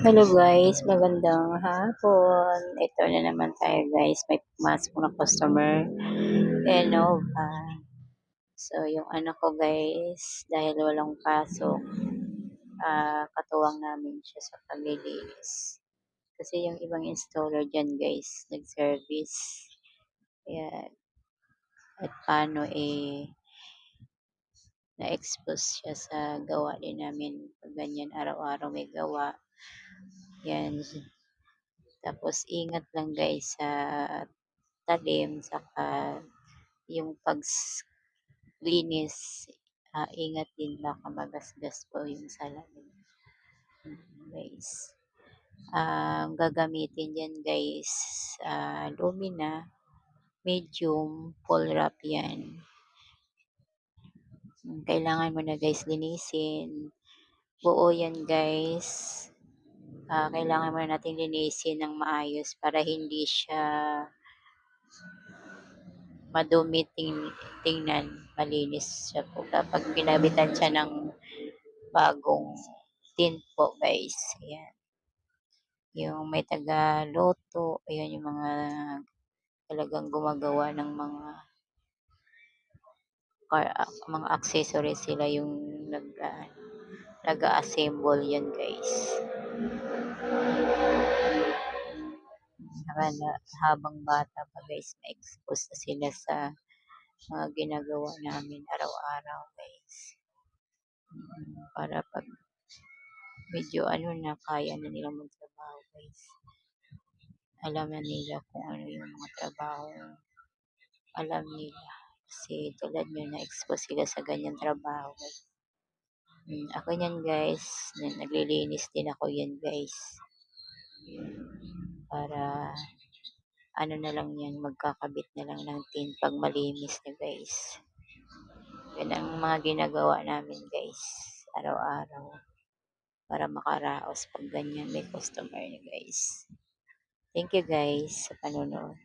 Hello guys, magandang hapon. Ito na naman tayo guys, may pumasok na customer. Enova. So yung anak ko guys, dahil walang pasok, katuwang namin siya sa paglilinis. Kasi yung ibang installer dyan guys, nag-service. Kaya at paano na-expose siya sa gawa din namin. Pag ganyan araw-araw may gawa. Yan. Tapos ingat lang guys sa talim, saka yung paglinis, ingat din baka magasgas po yung salamin. Guys. Ang gagamitin yan guys, Lumina, medium, full wrap yan. Kailangan mo na guys linisin. Buo yan guys. Kailangan mo na natin linisin ng maayos para hindi siya madumi tingnan, malinis siya po kapag pinabitan siya ng bagong tint po guys. Ayan. Yung may taga-loto, ayan yung mga talagang gumagawa ng mga accessories sila yung nag-assemble yan guys. Habang bata pa guys, na-expose na sila sa mga ginagawa namin araw-araw guys. Para pag medyo na, kaya na nilang magtrabaho guys. Alam na nila kung ano yung mga trabaho. Alam nila. Kasi tulad nyo, na-expose sila sa ganyan trabaho guys. Ako yan guys. Naglilinis din ako yan guys. Para na lang yan, magkakabit na lang ng tint pag malinis na guys. Yan ang mga ginagawa namin guys. Araw-araw. Para makaraos pag ganyan may customer guys. Thank you guys sa panonood.